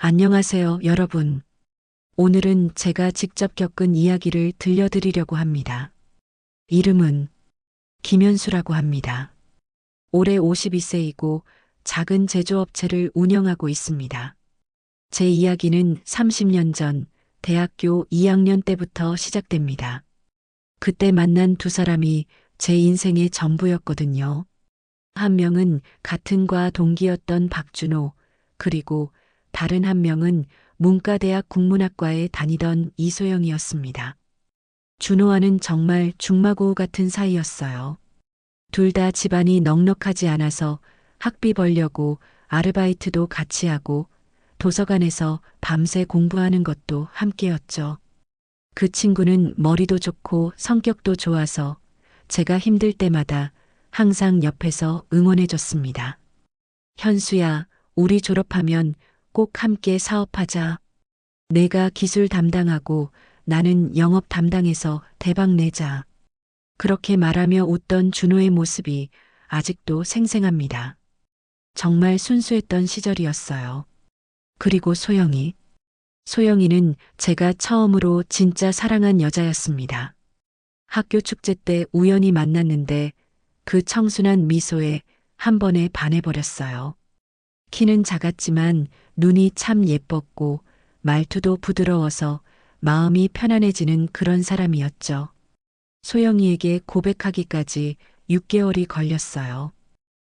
안녕하세요, 여러분. 오늘은 제가 직접 겪은 이야기를 들려드리려고 합니다. 이름은 김현수라고 합니다. 올해 52세이고 작은 제조업체를 운영하고 있습니다. 제 이야기는 30년 전 대학교 2학년 때부터 시작됩니다. 그때 만난 두 사람이 제 인생의 전부였거든요. 한 명은 같은 과 동기였던 박준호, 그리고 다른 한 명은 문과대학 국문학과에 다니던 이소영이었습니다. 준호와는 정말 중마고우 같은 사이였어요. 둘 다 집안이 넉넉하지 않아서 학비 벌려고 아르바이트도 같이 하고 도서관에서 밤새 공부하는 것도 함께였죠. 그 친구는 머리도 좋고 성격도 좋아서 제가 힘들 때마다 항상 옆에서 응원해줬습니다. 현수야, 우리 졸업하면 꼭 함께 사업하자. 내가 기술 담당하고 나는 영업 담당해서 대박 내자. 그렇게 말하며 웃던 준호의 모습이 아직도 생생합니다. 정말 순수했던 시절이었어요. 그리고 소영이. 소영이는 제가 처음으로 진짜 사랑한 여자였습니다. 학교 축제 때 우연히 만났는데 그 청순한 미소에 한 번에 반해버렸어요. 키는 작았지만 눈이 참 예뻤고 말투도 부드러워서 마음이 편안해지는 그런 사람이었죠. 소영이에게 고백하기까지 6개월이 걸렸어요.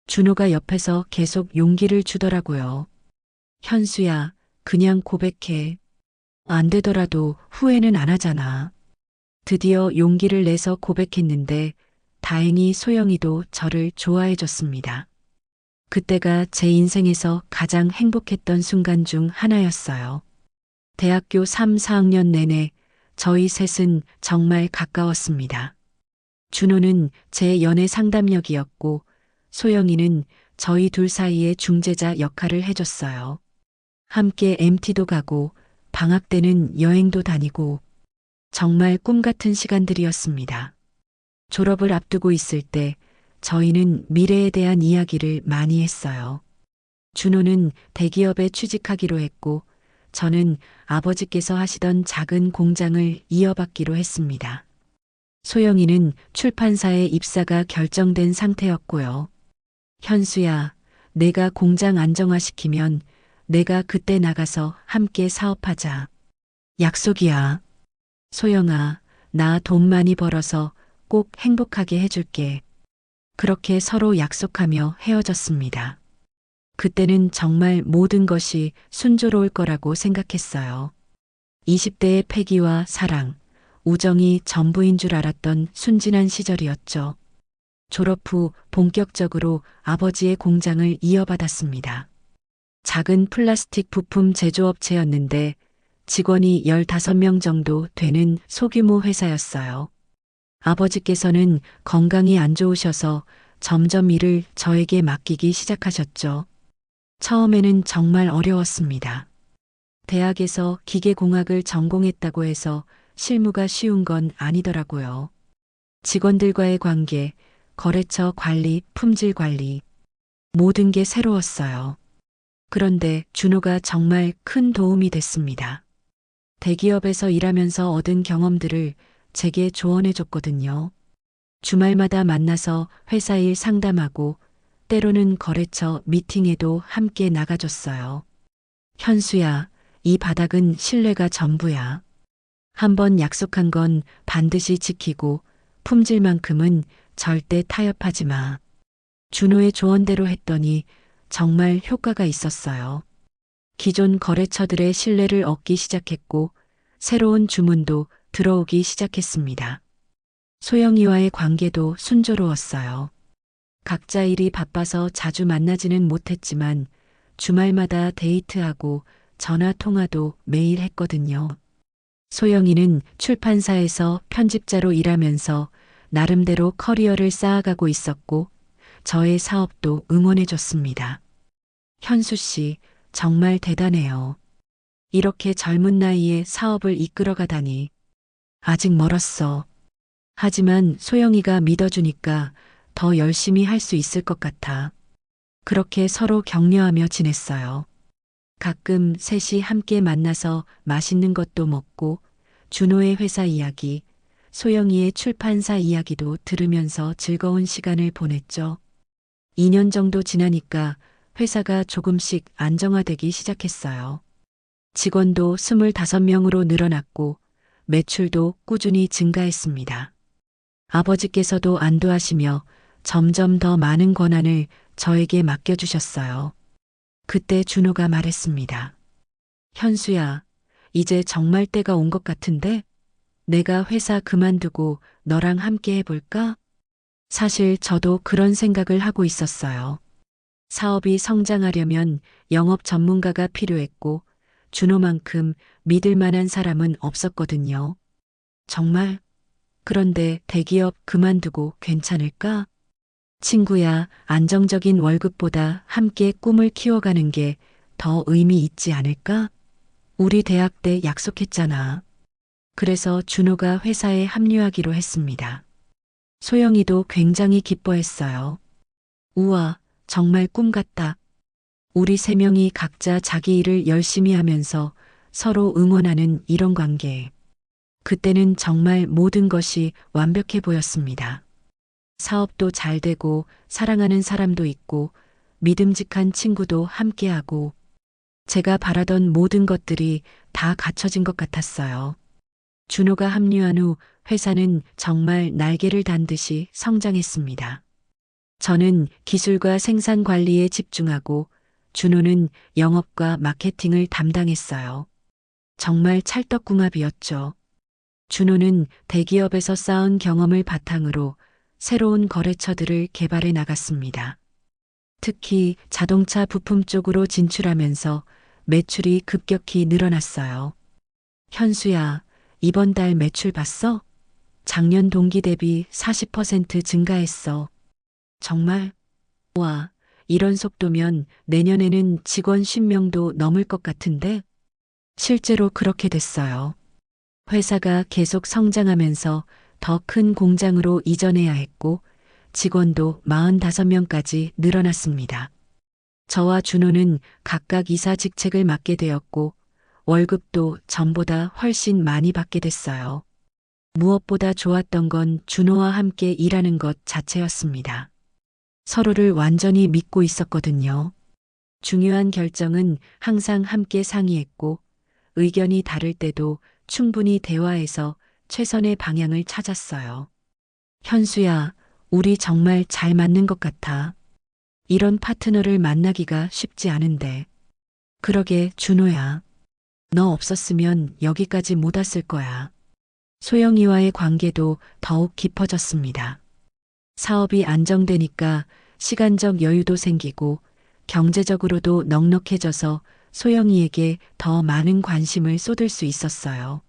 준호가 옆에서 계속 용기를 주더라고요. 현수야, 그냥 고백해. 안 되더라도 후회는 안 하잖아. 드디어 용기를 내서 고백했는데 다행히 소영이도 저를 좋아해 줬습니다. 그때가 제 인생에서 가장 행복했던 순간 중 하나였어요. 대학교 3, 4학년 내내 저희 셋은 정말 가까웠습니다. 준호는 제 연애 상담역이었고 소영이는 저희 둘 사이의 중재자 역할을 해줬어요. 함께 MT도 가고 방학 때는 여행도 다니고 정말 꿈 같은 시간들이었습니다. 졸업을 앞두고 있을 때 저희는 미래에 대한 이야기를 많이 했어요. 준호는 대기업에 취직하기로 했고 저는 아버지께서 하시던 작은 공장을 이어받기로 했습니다. 소영이는 출판사에 입사가 결정된 상태였고요. 현수야, 내가 공장 안정화시키면 내가 그때 나가서 함께 사업하자. 약속이야. 소영아, 나 돈 많이 벌어서 꼭 행복하게 해줄게. 그렇게 서로 약속하며 헤어졌습니다. 그때는 정말 모든 것이 순조로울 거라고 생각했어요. 20대의 패기와 사랑, 우정이 전부인 줄 알았던 순진한 시절이었죠. 졸업 후 본격적으로 아버지의 공장을 이어받았습니다. 작은 플라스틱 부품 제조업체였는데 직원이 15명 정도 되는 소규모 회사였어요. 아버지께서는 건강이 안 좋으셔서 점점 일을 저에게 맡기기 시작하셨죠. 처음에는 정말 어려웠습니다. 대학에서 기계공학을 전공했다고 해서 실무가 쉬운 건 아니더라고요. 직원들과의 관계, 거래처 관리, 품질 관리, 모든 게 새로웠어요. 그런데 준호가 정말 큰 도움이 됐습니다. 대기업에서 일하면서 얻은 경험들을 제게 조언해 줬거든요. 주말마다 만나서 회사 일 상담하고 때로는 거래처 미팅에도 함께 나가줬어요. 현수야, 이 바닥은 신뢰가 전부야. 한번 약속한 건 반드시 지키고 품질만큼은 절대 타협하지 마. 준호의 조언대로 했더니 정말 효과가 있었어요. 기존 거래처들의 신뢰를 얻기 시작했고 새로운 주문도 들어오기 시작했습니다. 소영이와의 관계도 순조로웠어요. 각자 일이 바빠서 자주 만나지는 못했지만 주말마다 데이트하고 전화 통화도 매일 했거든요. 소영이는 출판사에서 편집자로 일하면서 나름대로 커리어를 쌓아가고 있었고 저의 사업도 응원해줬습니다. 현수 씨, 정말 대단해요. 이렇게 젊은 나이에 사업을 이끌어가다니. 아직 멀었어. 하지만 소영이가 믿어주니까 더 열심히 할 수 있을 것 같아. 그렇게 서로 격려하며 지냈어요. 가끔 셋이 함께 만나서 맛있는 것도 먹고 준호의 회사 이야기, 소영이의 출판사 이야기도 들으면서 즐거운 시간을 보냈죠. 2년 정도 지나니까 회사가 조금씩 안정화되기 시작했어요. 직원도 25명으로 늘어났고 매출도 꾸준히 증가했습니다. 아버지께서도 안도하시며 점점 더 많은 권한을 저에게 맡겨주셨어요. 그때 준호가 말했습니다. 현수야, 이제 정말 때가 온 것 같은데 내가 회사 그만두고 너랑 함께 해볼까? 사실 저도 그런 생각을 하고 있었어요. 사업이 성장하려면 영업 전문가가 필요했고 준호만큼 믿을 만한 사람은 없었거든요. 정말? 그런데 대기업 그만두고 괜찮을까? 친구야, 안정적인 월급보다 함께 꿈을 키워가는 게 더 의미 있지 않을까? 우리 대학 때 약속했잖아. 그래서 준호가 회사에 합류하기로 했습니다. 소영이도 굉장히 기뻐했어요. 우와, 정말 꿈 같다. 우리 세 명이 각자 자기 일을 열심히 하면서 서로 응원하는 이런 관계. 그때는 정말 모든 것이 완벽해 보였습니다. 사업도 잘 되고 사랑하는 사람도 있고 믿음직한 친구도 함께하고 제가 바라던 모든 것들이 다 갖춰진 것 같았어요. 준호가 합류한 후 회사는 정말 날개를 단 듯이 성장했습니다. 저는 기술과 생산 관리에 집중하고 준호는 영업과 마케팅을 담당했어요. 정말 찰떡궁합이었죠. 준호는 대기업에서 쌓은 경험을 바탕으로 새로운 거래처들을 개발해 나갔습니다. 특히 자동차 부품 쪽으로 진출하면서 매출이 급격히 늘어났어요. 현수야, 이번 달 매출 봤어? 작년 동기 대비 40% 증가했어. 정말? 와, 이런 속도면 내년에는 직원 10명도 넘을 것 같은데? 실제로 그렇게 됐어요. 회사가 계속 성장하면서 더 큰 공장으로 이전해야 했고 직원도 45명까지 늘어났습니다. 저와 준호는 각각 이사 직책을 맡게 되었고 월급도 전보다 훨씬 많이 받게 됐어요. 무엇보다 좋았던 건 준호와 함께 일하는 것 자체였습니다. 서로를 완전히 믿고 있었거든요. 중요한 결정은 항상 함께 상의했고 의견이 다를 때도 충분히 대화해서 최선의 방향을 찾았어요. 현수야, 우리 정말 잘 맞는 것 같아. 이런 파트너를 만나기가 쉽지 않은데. 그러게, 준호야. 너 없었으면 여기까지 못 왔을 거야. 소영이와의 관계도 더욱 깊어졌습니다. 사업이 안정되니까 시간적 여유도 생기고 경제적으로도 넉넉해져서 소영이에게 더 많은 관심을 쏟을 수 있었어요.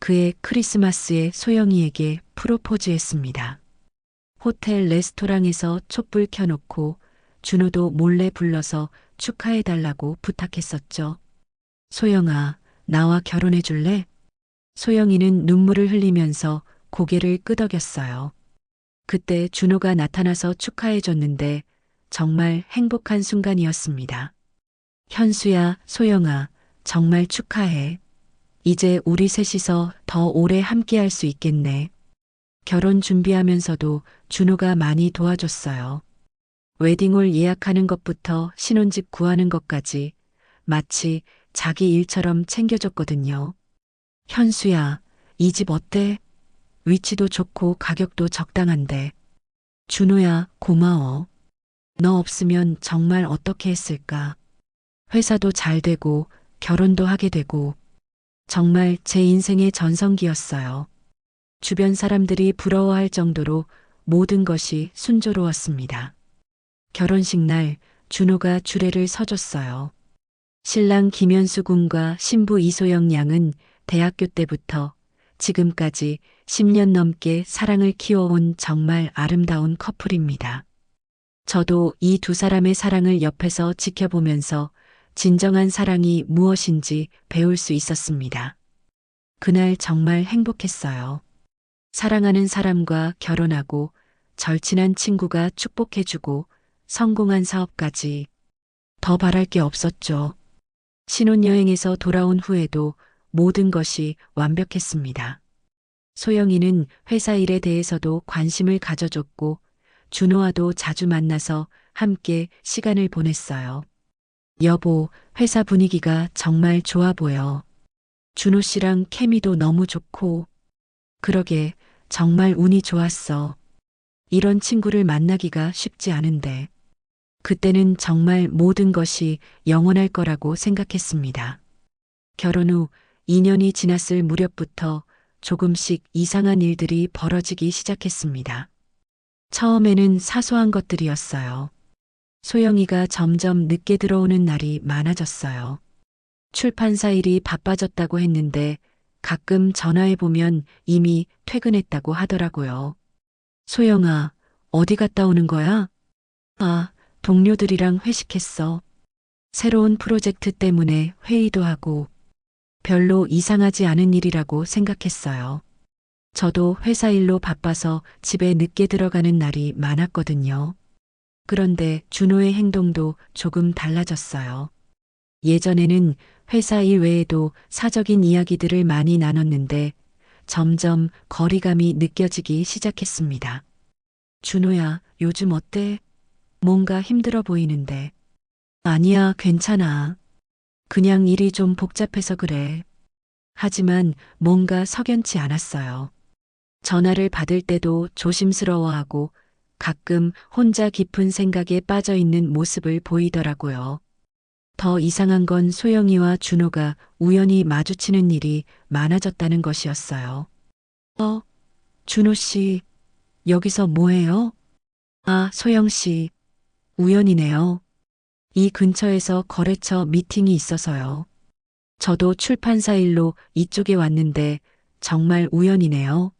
그해 크리스마스에 소영이에게 프로포즈했습니다. 호텔 레스토랑에서 촛불 켜놓고 준호도 몰래 불러서 축하해달라고 부탁했었죠. 소영아, 나와 결혼해 줄래? 소영이는 눈물을 흘리면서 고개를 끄덕였어요. 그때 준호가 나타나서 축하해줬는데 정말 행복한 순간이었습니다. 현수야, 소영아, 정말 축하해. 이제 우리 셋이서 더 오래 함께할 수 있겠네. 결혼 준비하면서도 준호가 많이 도와줬어요. 웨딩홀 예약하는 것부터 신혼집 구하는 것까지 마치 자기 일처럼 챙겨줬거든요. 현수야, 이 집 어때? 위치도 좋고 가격도 적당한데. 준호야, 고마워. 너 없으면 정말 어떻게 했을까? 회사도 잘 되고 결혼도 하게 되고 정말 제 인생의 전성기였어요. 주변 사람들이 부러워할 정도로 모든 것이 순조로웠습니다. 결혼식 날 준호가 주례를 서줬어요. 신랑 김현수 군과 신부 이소영 양은 대학교 때부터 지금까지 10년 넘게 사랑을 키워온 정말 아름다운 커플입니다. 저도 이 두 사람의 사랑을 옆에서 지켜보면서 진정한 사랑이 무엇인지 배울 수 있었습니다. 그날 정말 행복했어요. 사랑하는 사람과 결혼하고 절친한 친구가 축복해주고 성공한 사업까지 더 바랄 게 없었죠. 신혼여행에서 돌아온 후에도 모든 것이 완벽했습니다. 소영이는 회사 일에 대해서도 관심을 가져줬고 준호와도 자주 만나서 함께 시간을 보냈어요. 여보, 회사 분위기가 정말 좋아 보여. 준호 씨랑 케미도 너무 좋고. 그러게, 정말 운이 좋았어. 이런 친구를 만나기가 쉽지 않은데. 그때는 정말 모든 것이 영원할 거라고 생각했습니다. 결혼 후 2년이 지났을 무렵부터 조금씩 이상한 일들이 벌어지기 시작했습니다. 처음에는 사소한 것들이었어요. 소영이가 점점 늦게 들어오는 날이 많아졌어요. 출판사 일이 바빠졌다고 했는데 가끔 전화해보면 이미 퇴근했다고 하더라고요. 소영아, 어디 갔다 오는 거야? 아, 동료들이랑 회식했어. 새로운 프로젝트 때문에 회의도 하고 별로 이상하지 않은 일이라고 생각했어요. 저도 회사 일로 바빠서 집에 늦게 들어가는 날이 많았거든요. 그런데 준호의 행동도 조금 달라졌어요. 예전에는 회사 일 외에도 사적인 이야기들을 많이 나눴는데 점점 거리감이 느껴지기 시작했습니다. 준호야, 요즘 어때? 뭔가 힘들어 보이는데. 아니야, 괜찮아. 그냥 일이 좀 복잡해서 그래. 하지만 뭔가 석연치 않았어요. 전화를 받을 때도 조심스러워하고 가끔 혼자 깊은 생각에 빠져 있는 모습을 보이더라고요. 더 이상한 건 소영이와 준호가 우연히 마주치는 일이 많아졌다는 것이었어요. 준호 씨, 여기서 뭐해요? 아, 소영 씨, 우연이네요. 이 근처에서 거래처 미팅이 있어서요. 저도 출판사 일로 이쪽에 왔는데 정말 우연이네요.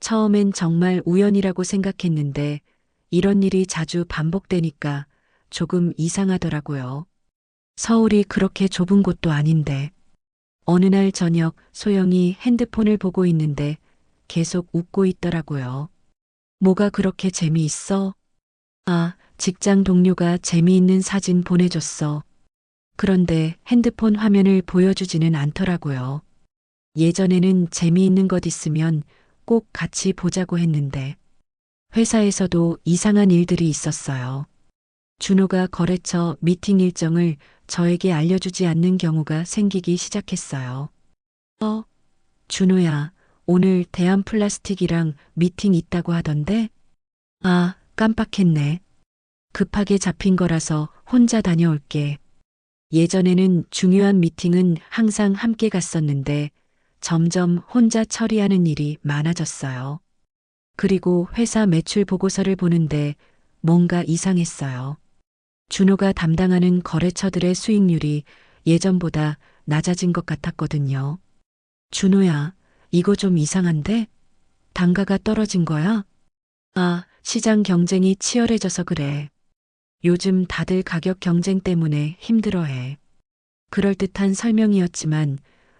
처음엔 정말 우연이라고 생각했는데 이런 일이 자주 반복되니까 조금 이상하더라고요. 서울이 그렇게 좁은 곳도 아닌데 어느 날 저녁 소영이 핸드폰을 보고 있는데 계속 웃고 있더라고요. 뭐가 그렇게 재미있어? 아, 직장 동료가 재미있는 사진 보내줬어. 그런데 핸드폰 화면을 보여주지는 않더라고요. 예전에는 재미있는 것 있으면 꼭 같이 보자고 했는데 회사에서도 이상한 일들이 있었어요. 준호가 거래처 미팅 일정을 저에게 알려주지 않는 경우가 생기기 시작했어요. 준호야, 오늘 대한플라스틱이랑 미팅 있다고 하던데? 아, 깜빡했네. 급하게 잡힌 거라서 혼자 다녀올게. 예전에는 중요한 미팅은 항상 함께 갔었는데 점점 혼자 처리하는 일이 많아졌어요. 그리고 회사 매출 보고서를 보는데 뭔가 이상했어요. 준호가 담당하는 거래처들의 수익률이 예전보다 낮아진 것 같았거든요. 준호야, 이거 좀 이상한데? 단가가 떨어진 거야? 아, 시장 경쟁이 치열해져서 그래. 요즘 다들 가격 경쟁 때문에 힘들어해. 그럴듯한 설명이었지만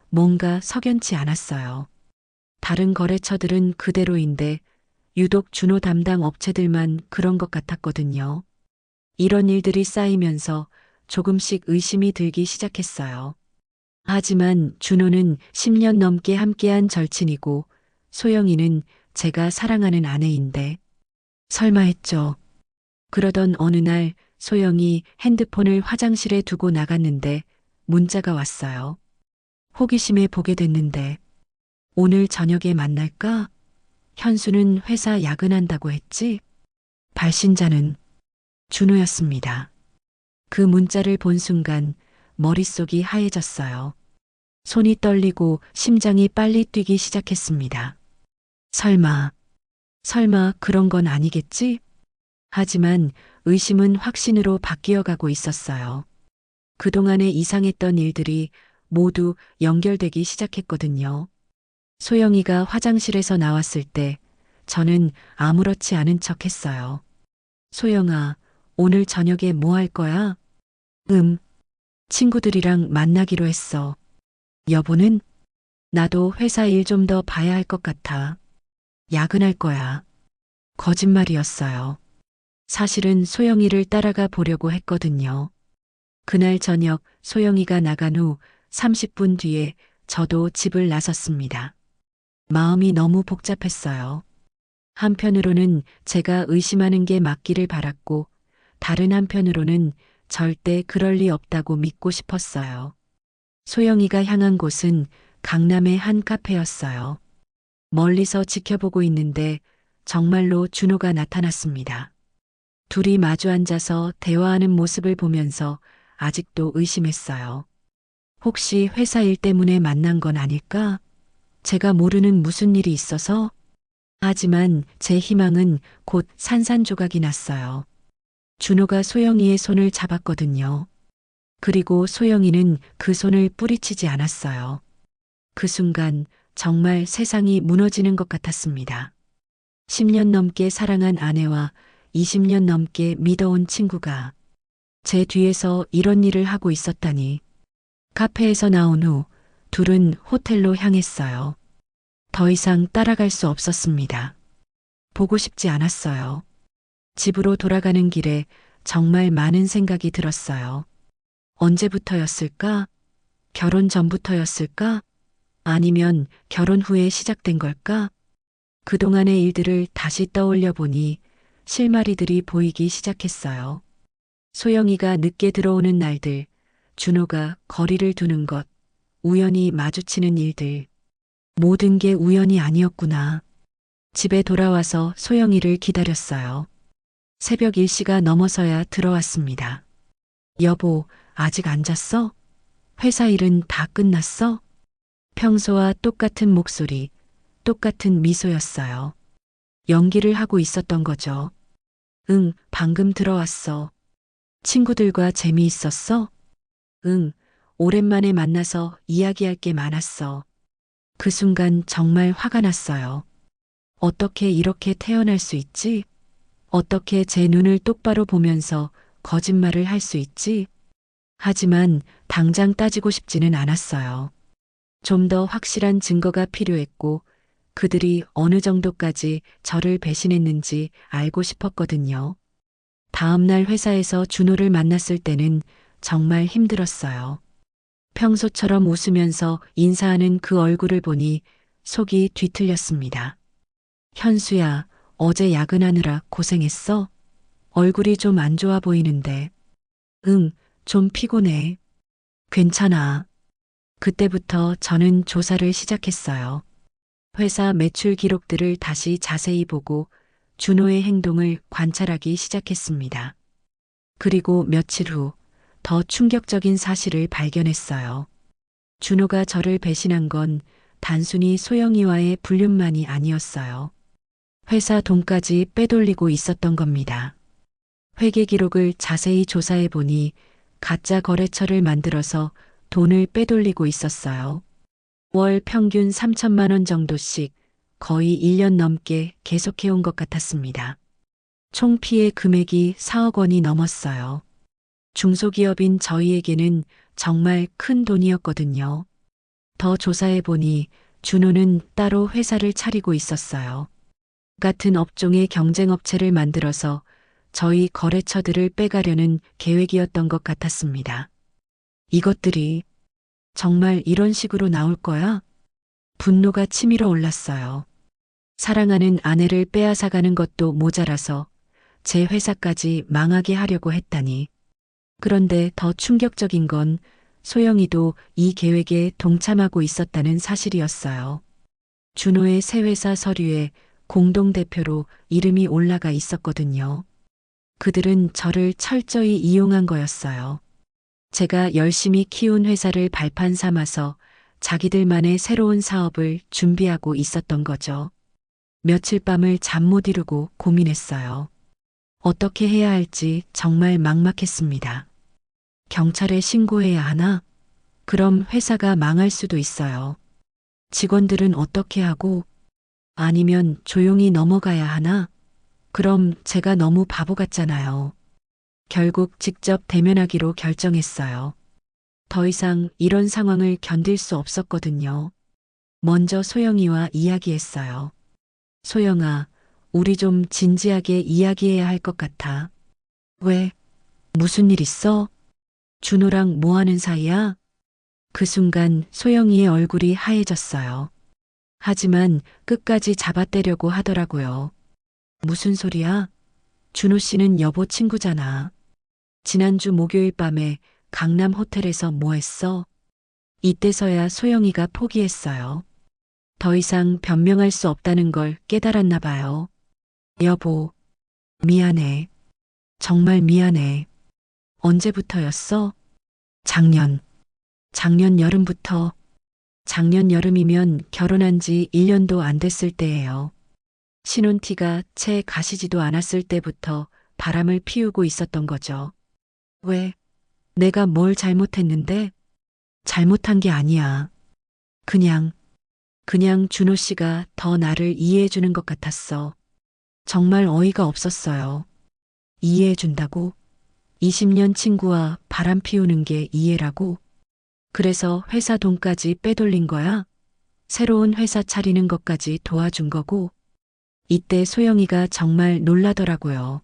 뭔가 석연치 않았어요. 다른 거래처들은 그대로인데 유독 준호 담당 업체들만 그런 것 같았거든요. 이런 일들이 쌓이면서 조금씩 의심이 들기 시작했어요. 하지만 준호는 10년 넘게 함께한 절친이고 소영이는 제가 사랑하는 아내인데 설마 했죠. 그러던 어느 날 소영이 핸드폰을 화장실에 두고 나갔는데 문자가 왔어요. 호기심에 보게 됐는데 오늘 저녁에 만날까? 현수는 회사 야근한다고 했지? 발신자는 준호였습니다. 그 문자를 본 순간 머릿속이 하얘졌어요. 손이 떨리고 심장이 빨리 뛰기 시작했습니다. 설마 그런 건 아니겠지? 하지만 의심은 확신으로 바뀌어가고 있었어요. 그동안에 이상했던 일들이 모두 연결되기 시작했거든요. 소영이가 화장실에서 나왔을 때 저는 아무렇지 않은 척 했어요. 소영아, 오늘 저녁에 뭐 할 거야? 친구들이랑 만나기로 했어. 여보는? 나도 회사 일 좀 더 봐야 할 것 같아. 야근할 거야. 거짓말이었어요. 사실은 소영이를 따라가 보려고 했거든요. 그날 저녁 소영이가 나간 후 30분 뒤에 저도 집을 나섰습니다. 마음이 너무 복잡했어요. 한편으로는 제가 의심하는 게 맞기를 바랐고, 다른 한편으로는 절대 그럴 리 없다고 믿고 싶었어요. 소영이가 향한 곳은 강남의 한 카페였어요. 멀리서 지켜보고 있는데 정말로 준호가 나타났습니다. 둘이 마주 앉아서 대화하는 모습을 보면서 아직도 의심했어요. 혹시 회사 일 때문에 만난 건 아닐까? 제가 모르는 무슨 일이 있어서? 하지만 제 희망은 곧 산산조각이 났어요. 준호가 소영이의 손을 잡았거든요. 그리고 소영이는 그 손을 뿌리치지 않았어요. 그 순간 정말 세상이 무너지는 것 같았습니다. 10년 넘게 사랑한 아내와 20년 넘게 믿어온 친구가 제 뒤에서 이런 일을 하고 있었다니. 카페에서 나온 후 둘은 호텔로 향했어요. 더 이상 따라갈 수 없었습니다. 보고 싶지 않았어요. 집으로 돌아가는 길에 정말 많은 생각이 들었어요. 언제부터였을까? 결혼 전부터였을까? 아니면 결혼 후에 시작된 걸까? 그동안의 일들을 다시 떠올려 보니 실마리들이 보이기 시작했어요. 소영이가 늦게 들어오는 날들, 준호가 거리를 두는 것, 우연히 마주치는 일들. 모든 게 우연이 아니었구나. 집에 돌아와서 소영이를 기다렸어요. 새벽 1시가 넘어서야 들어왔습니다. 여보, 아직 안 잤어? 회사 일은 다 끝났어? 평소와 똑같은 목소리, 똑같은 미소였어요. 연기를 하고 있었던 거죠. 응, 방금 들어왔어. 친구들과 재미있었어? 응, 오랜만에 만나서 이야기할 게 많았어. 그 순간 정말 화가 났어요. 어떻게 이렇게 태어날 수 있지? 어떻게 제 눈을 똑바로 보면서 거짓말을 할 수 있지? 하지만 당장 따지고 싶지는 않았어요. 좀 더 확실한 증거가 필요했고 그들이 어느 정도까지 저를 배신했는지 알고 싶었거든요. 다음 날 회사에서 준호를 만났을 때는 정말 힘들었어요. 평소처럼 웃으면서 인사하는 그 얼굴을 보니 속이 뒤틀렸습니다. 현수야, 어제 야근하느라 고생했어? 얼굴이 좀 안 좋아 보이는데. 응, 좀 피곤해. 괜찮아. 그때부터 저는 조사를 시작했어요. 회사 매출 기록들을 다시 자세히 보고 준호의 행동을 관찰하기 시작했습니다. 그리고 며칠 후 더 충격적인 사실을 발견했어요. 준호가 저를 배신한 건 단순히 소영이와의 불륜만이 아니었어요. 회사 돈까지 빼돌리고 있었던 겁니다. 회계 기록을 자세히 조사해 보니 가짜 거래처를 만들어서 돈을 빼돌리고 있었어요. 월 평균 3천만 원 정도씩 거의 1년 넘게 계속해온 것 같았습니다. 총 피해 금액이 4억 원이 넘었어요. 중소기업인 저희에게는 정말 큰 돈이었거든요. 더 조사해 보니 준호는 따로 회사를 차리고 있었어요. 같은 업종의 경쟁업체를 만들어서 저희 거래처들을 빼가려는 계획이었던 것 같았습니다. 이것들이 정말 이런 식으로 나올 거야? 분노가 치밀어 올랐어요. 사랑하는 아내를 빼앗아가는 것도 모자라서 제 회사까지 망하게 하려고 했다니. 그런데 더 충격적인 건 소영이도 이 계획에 동참하고 있었다는 사실이었어요. 준호의 새 회사 서류에 공동대표로 이름이 올라가 있었거든요. 그들은 저를 철저히 이용한 거였어요. 제가 열심히 키운 회사를 발판 삼아서 자기들만의 새로운 사업을 준비하고 있었던 거죠. 며칠 밤을 잠 못 이루고 고민했어요. 어떻게 해야 할지 정말 막막했습니다. 경찰에 신고해야 하나? 그럼 회사가 망할 수도 있어요. 직원들은 어떻게 하고? 아니면 조용히 넘어가야 하나? 그럼 제가 너무 바보 같잖아요. 결국 직접 대면하기로 결정했어요. 더 이상 이런 상황을 견딜 수 없었거든요. 먼저 소영이와 이야기했어요. 소영아, 우리 좀 진지하게 이야기해야 할 것 같아. 왜? 무슨 일 있어? 준호랑 뭐 하는 사이야? 그 순간 소영이의 얼굴이 하얘졌어요. 하지만 끝까지 잡아떼려고 하더라고요. 무슨 소리야? 준호 씨는 여보 친구잖아. 지난주 목요일 밤에 강남 호텔에서 뭐 했어? 이때서야 소영이가 포기했어요. 더 이상 변명할 수 없다는 걸 깨달았나 봐요. 여보, 미안해. 정말 미안해. 언제부터였어? 작년. 작년 여름부터. 작년 여름이면 결혼한 지 1년도 안 됐을 때예요. 신혼티가 채 가시지도 않았을 때부터 바람을 피우고 있었던 거죠. 왜? 내가 뭘 잘못했는데? 잘못한 게 아니야. 그냥 준호 씨가 더 나를 이해해 주는 것 같았어. 정말 어이가 없었어요. 이해해 준다고? 20년 친구와 바람 피우는 게 이해라고? 그래서 회사 돈까지 빼돌린 거야? 새로운 회사 차리는 것까지 도와준 거고? 이때 소영이가 정말 놀라더라고요.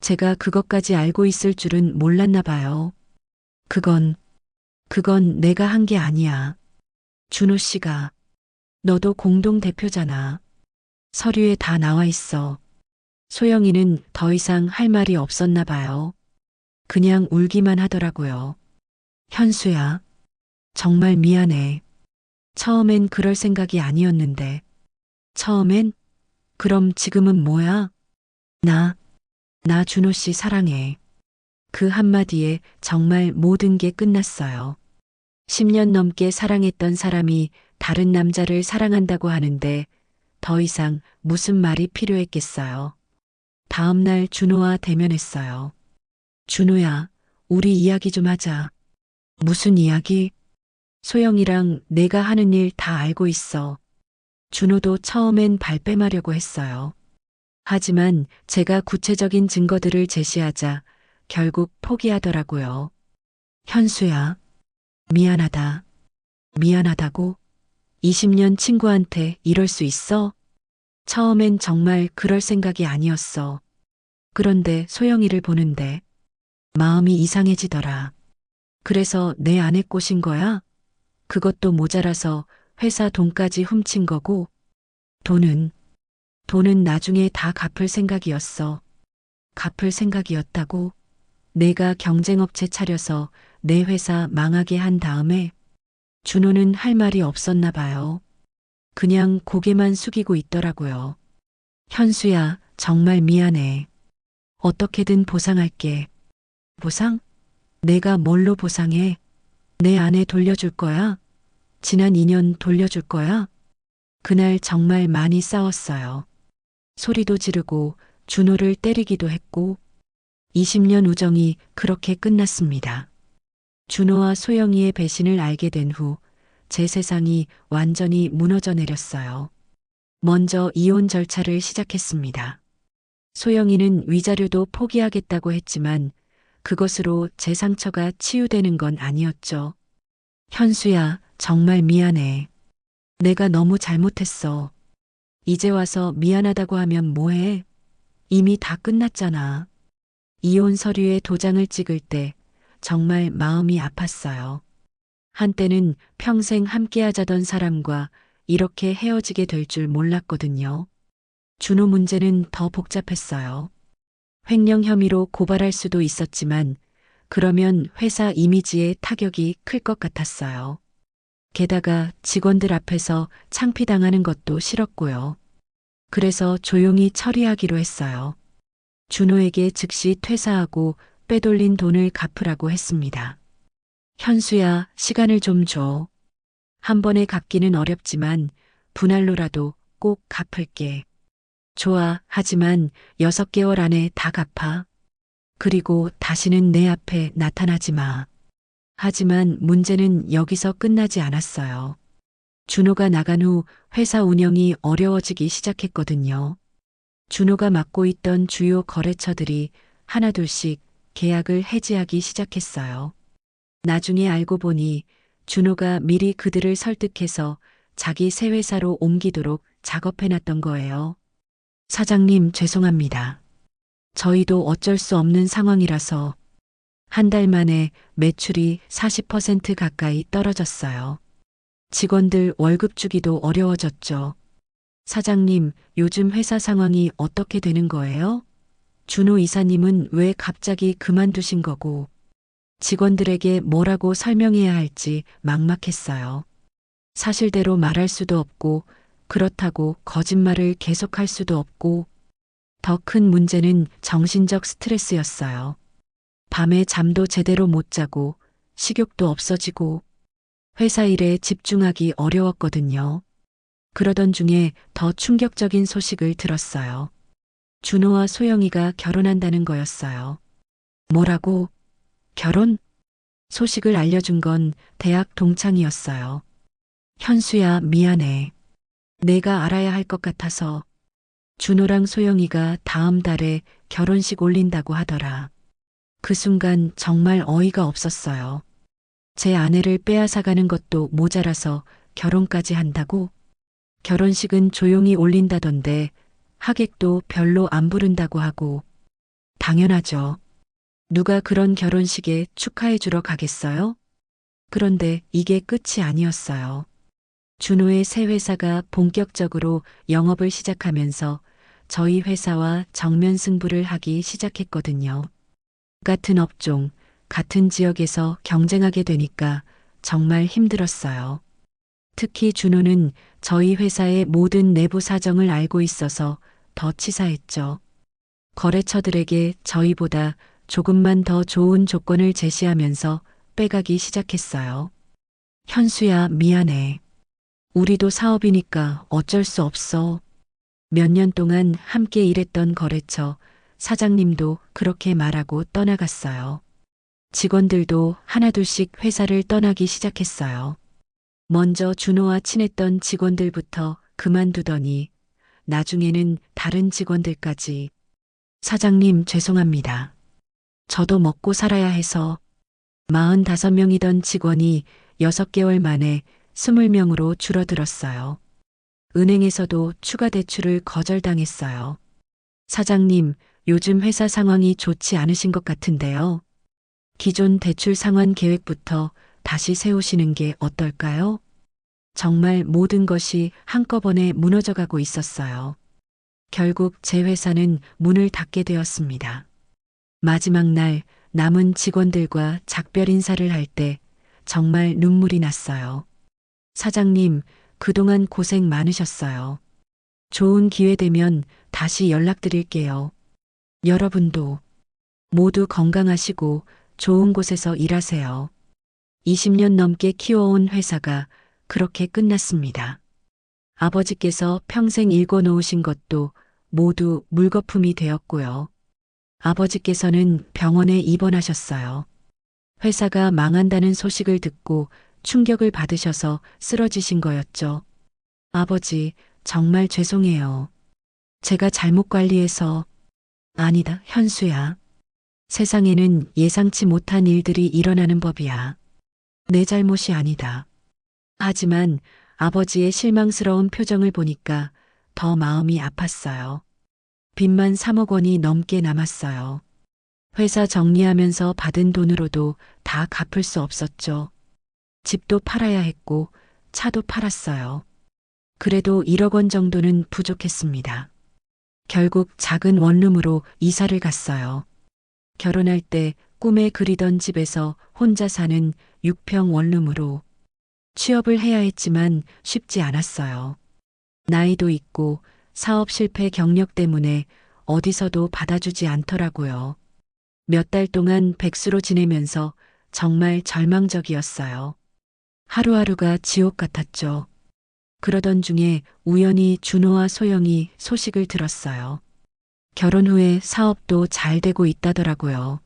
제가 그것까지 알고 있을 줄은 몰랐나 봐요. 그건 내가 한 게 아니야. 준호 씨가. 너도 공동대표잖아. 서류에 다 나와 있어. 소영이는 더 이상 할 말이 없었나 봐요. 그냥 울기만 하더라고요. 현수야, 정말 미안해. 처음엔 그럴 생각이 아니었는데. 처음엔? 그럼 지금은 뭐야? 나 준호 씨 사랑해. 그 한마디에 정말 모든 게 끝났어요. 10년 넘게 사랑했던 사람이 다른 남자를 사랑한다고 하는데 더 이상 무슨 말이 필요했겠어요. 다음 날 준호와 대면했어요. 준호야, 우리 이야기 좀 하자. 무슨 이야기? 소영이랑 내가 하는 일 다 알고 있어. 준호도 처음엔 발뺌하려고 했어요. 하지만 제가 구체적인 증거들을 제시하자 결국 포기하더라고요. 현수야, 미안하다. 미안하다고? 20년 친구한테 이럴 수 있어? 처음엔 정말 그럴 생각이 아니었어. 그런데 소영이를 보는데 마음이 이상해지더라. 그래서 내 안에 꼬신 거야? 그것도 모자라서 회사 돈까지 훔친 거고, 돈은 나중에 다 갚을 생각이었어. 갚을 생각이었다고? 내가 경쟁업체 차려서 내 회사 망하게 한 다음에 준호는 할 말이 없었나 봐요. 그냥 고개만 숙이고 있더라고요. 현수야, 정말 미안해. 어떻게든 보상할게. 보상? 내가 뭘로 보상해? 내 아내 돌려줄 거야? 지난 2년 돌려줄 거야? 그날 정말 많이 싸웠어요. 소리도 지르고 준호를 때리기도 했고 20년 우정이 그렇게 끝났습니다. 준호와 소영이의 배신을 알게 된 후 제 세상이 완전히 무너져 내렸어요. 먼저 이혼 절차를 시작했습니다. 소영이는 위자료도 포기하겠다고 했지만 그것으로 제 상처가 치유되는 건 아니었죠. 현수야, 정말 미안해. 내가 너무 잘못했어. 이제 와서 미안하다고 하면 뭐해? 이미 다 끝났잖아. 이혼 서류에 도장을 찍을 때 정말 마음이 아팠어요. 한때는 평생 함께하자던 사람과 이렇게 헤어지게 될 줄 몰랐거든요. 준호 문제는 더 복잡했어요. 횡령 혐의로 고발할 수도 있었지만 그러면 회사 이미지에 타격이 클 것 같았어요. 게다가 직원들 앞에서 창피당하는 것도 싫었고요. 그래서 조용히 처리하기로 했어요. 준호에게 즉시 퇴사하고 빼돌린 돈을 갚으라고 했습니다. 현수야, 시간을 좀 줘. 한 번에 갚기는 어렵지만 분할로라도 꼭 갚을게. 좋아, 하지만 6개월 안에 다 갚아. 그리고 다시는 내 앞에 나타나지 마. 하지만 문제는 여기서 끝나지 않았어요. 준호가 나간 후 회사 운영이 어려워지기 시작했거든요. 준호가 맡고 있던 주요 거래처들이 하나둘씩 계약을 해지하기 시작했어요. 나중에 알고 보니 준호가 미리 그들을 설득해서 자기 새 회사로 옮기도록 작업해놨던 거예요. 사장님, 죄송합니다. 저희도 어쩔 수 없는 상황이라서 한 달 만에 매출이 40% 가까이 떨어졌어요. 직원들 월급 주기도 어려워졌죠. 사장님, 요즘 회사 상황이 어떻게 되는 거예요? 준호 이사님은 왜 갑자기 그만두신 거고, 직원들에게 뭐라고 설명해야 할지 막막했어요. 사실대로 말할 수도 없고, 그렇다고 거짓말을 계속할 수도 없고, 더 큰 문제는 정신적 스트레스였어요. 밤에 잠도 제대로 못 자고, 식욕도 없어지고, 회사 일에 집중하기 어려웠거든요. 그러던 중에 더 충격적인 소식을 들었어요. 준호와 소영이가 결혼한다는 거였어요. 뭐라고? 결혼? 소식을 알려준 건 대학 동창이었어요. 현수야, 미안해. 내가 알아야 할 것 같아서. 준호랑 소영이가 다음 달에 결혼식 올린다고 하더라. 그 순간 정말 어이가 없었어요. 제 아내를 빼앗아가는 것도 모자라서 결혼까지 한다고? 결혼식은 조용히 올린다던데 하객도 별로 안 부른다고 하고. 당연하죠. 누가 그런 결혼식에 축하해 주러 가겠어요? 그런데 이게 끝이 아니었어요. 준호의 새 회사가 본격적으로 영업을 시작하면서 저희 회사와 정면 승부를 하기 시작했거든요. 같은 업종, 같은 지역에서 경쟁하게 되니까 정말 힘들었어요. 특히 준호는 저희 회사의 모든 내부 사정을 알고 있어서 더 치사했죠. 거래처들에게 저희보다 조금만 더 좋은 조건을 제시하면서 빼가기 시작했어요. 현수야, 미안해. 우리도 사업이니까 어쩔 수 없어. 몇 년 동안 함께 일했던 거래처 사장님도 그렇게 말하고 떠나갔어요. 직원들도 하나둘씩 회사를 떠나기 시작했어요. 먼저 준호와 친했던 직원들부터 그만두더니 나중에는 다른 직원들까지. 사장님, 죄송합니다. 저도 먹고 살아야 해서. 45명이던 직원이 6개월 만에 20명으로 줄어들었어요. 은행에서도 추가 대출을 거절당했어요. 사장님, 요즘 회사 상황이 좋지 않으신 것 같은데요. 기존 대출 상환 계획부터 다시 세우시는 게 어떨까요? 정말 모든 것이 한꺼번에 무너져가고 있었어요. 결국 제 회사는 문을 닫게 되었습니다. 마지막 날 남은 직원들과 작별 인사를 할 때 정말 눈물이 났어요. 사장님, 그동안 고생 많으셨어요. 좋은 기회 되면 다시 연락드릴게요. 여러분도 모두 건강하시고 좋은 곳에서 일하세요. 20년 넘게 키워온 회사가 그렇게 끝났습니다. 아버지께서 평생 일궈 놓으신 것도 모두 물거품이 되었고요. 아버지께서는 병원에 입원하셨어요. 회사가 망한다는 소식을 듣고 충격을 받으셔서 쓰러지신 거였죠. 아버지, 정말 죄송해요. 제가 잘못 관리해서. 아니다, 현수야. 세상에는 예상치 못한 일들이 일어나는 법이야. 내 잘못이 아니다. 하지만 아버지의 실망스러운 표정을 보니까 더 마음이 아팠어요. 빚만 3억 원이 넘게 남았어요. 회사 정리하면서 받은 돈으로도 다 갚을 수 없었죠. 집도 팔아야 했고 차도 팔았어요. 그래도 1억 원 정도는 부족했습니다. 결국 작은 원룸으로 이사를 갔어요. 결혼할 때 꿈에 그리던 집에서 혼자 사는 6평 원룸으로. 취업을 해야 했지만 쉽지 않았어요. 나이도 있고 사업 실패 경력 때문에 어디서도 받아주지 않더라고요. 몇 달 동안 백수로 지내면서 정말 절망적이었어요. 하루하루가 지옥 같았죠. 그러던 중에 우연히 준호와 소영이 소식을 들었어요. 결혼 후에 사업도 잘 되고 있다더라고요.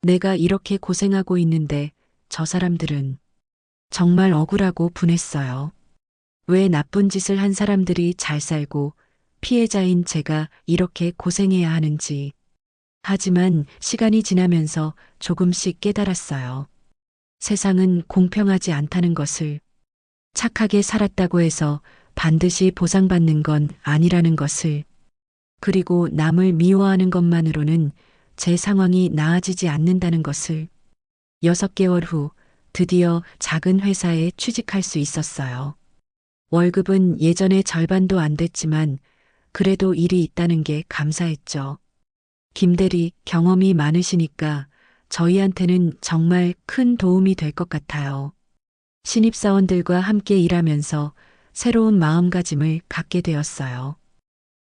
내가 이렇게 고생하고 있는데 저 사람들은. 정말 억울하고 분했어요. 왜 나쁜 짓을 한 사람들이 잘 살고 피해자인 제가 이렇게 고생해야 하는지. 하지만 시간이 지나면서 조금씩 깨달았어요. 세상은 공평하지 않다는 것을. 착하게 살았다고 해서 반드시 보상받는 건 아니라는 것을. 그리고 남을 미워하는 것만으로는 제 상황이 나아지지 않는다는 것을. 6개월 후 드디어 작은 회사에 취직할 수 있었어요. 월급은 예전의 절반도 안 됐지만 그래도 일이 있다는 게 감사했죠. 김대리 경험이 많으시니까 저희한테는 정말 큰 도움이 될 것 같아요. 신입사원들과 함께 일하면서 새로운 마음가짐을 갖게 되었어요.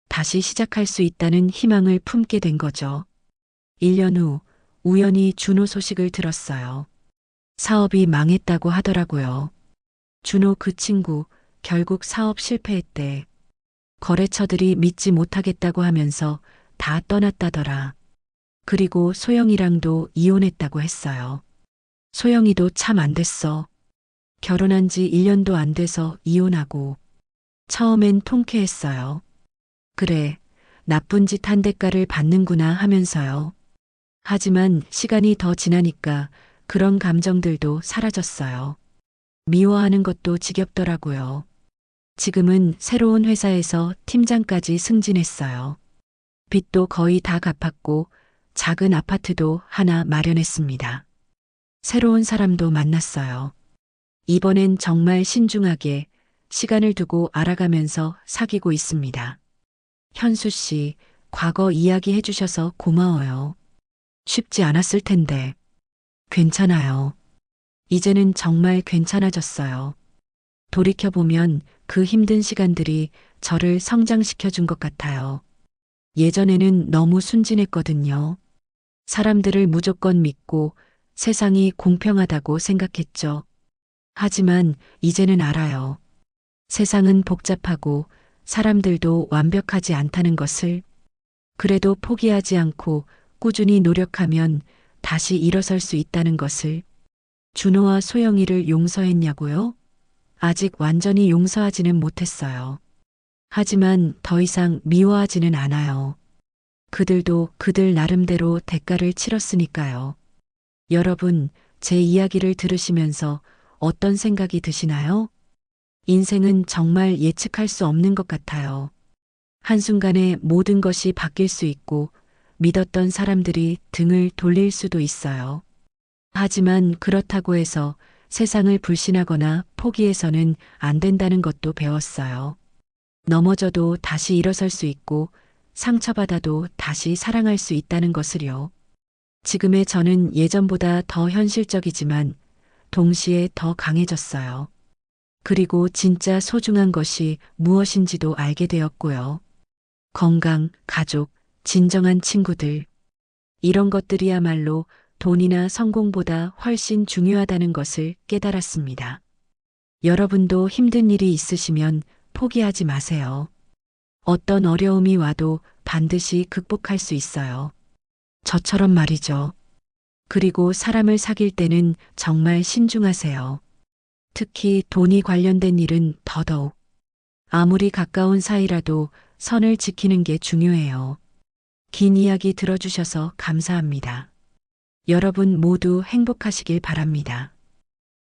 다시 시작할 수 있다는 희망을 품게 된 거죠. 1년 후 우연히 준호 소식을 들었어요. 사업이 망했다고 하더라고요. 준호 그 친구 결국 사업 실패했대. 거래처들이 믿지 못하겠다고 하면서 다 떠났다더라. 그리고 소영이랑도 이혼했다고 했어요. 소영이도 참 안 됐어. 결혼한 지 1년도 안 돼서 이혼하고. 처음엔 통쾌했어요. 그래, 나쁜 짓 한 대가를 받는구나 하면서요. 하지만 시간이 더 지나니까 그런 감정들도 사라졌어요. 미워하는 것도 지겹더라고요. 지금은 새로운 회사에서 팀장까지 승진했어요. 빚도 거의 다 갚았고 작은 아파트도 하나 마련했습니다. 새로운 사람도 만났어요. 이번엔 정말 신중하게 시간을 두고 알아가면서 사귀고 있습니다. 현수 씨, 과거 이야기 해주셔서 고마워요. 쉽지 않았을 텐데. 괜찮아요. 이제는 정말 괜찮아졌어요. 돌이켜보면 그 힘든 시간들이 저를 성장시켜 준 것 같아요. 예전에는 너무 순진했거든요. 사람들을 무조건 믿고 세상이 공평하다고 생각했죠. 하지만 이제는 알아요. 세상은 복잡하고 사람들도 완벽하지 않다는 것을. 그래도 포기하지 않고 꾸준히 노력하면 다시 일어설 수 있다는 것을. 준호와 소영이를 용서했냐고요? 아직 완전히 용서하지는 못했어요. 하지만 더 이상 미워하지는 않아요. 그들도 그들 나름대로 대가를 치렀으니까요. 여러분, 제 이야기를 들으시면서 어떤 생각이 드시나요? 인생은 정말 예측할 수 없는 것 같아요. 한순간에 모든 것이 바뀔 수 있고 믿었던 사람들이 등을 돌릴 수도 있어요. 하지만 그렇다고 해서 세상을 불신하거나 포기해서는 안 된다는 것도 배웠어요. 넘어져도 다시 일어설 수 있고 상처받아도 다시 사랑할 수 있다는 것을요. 지금의 저는 예전보다 더 현실적이지만 동시에 더 강해졌어요. 그리고 진짜 소중한 것이 무엇인지도 알게 되었고요. 건강, 가족, 진정한 친구들. 이런 것들이야말로 돈이나 성공보다 훨씬 중요하다는 것을 깨달았습니다. 여러분도 힘든 일이 있으시면 포기하지 마세요. 어떤 어려움이 와도 반드시 극복할 수 있어요. 저처럼 말이죠. 그리고 사람을 사귈 때는 정말 신중하세요. 특히 돈이 관련된 일은 더더욱. 아무리 가까운 사이라도 선을 지키는 게 중요해요. 긴 이야기 들어주셔서 감사합니다. 여러분 모두 행복하시길 바랍니다.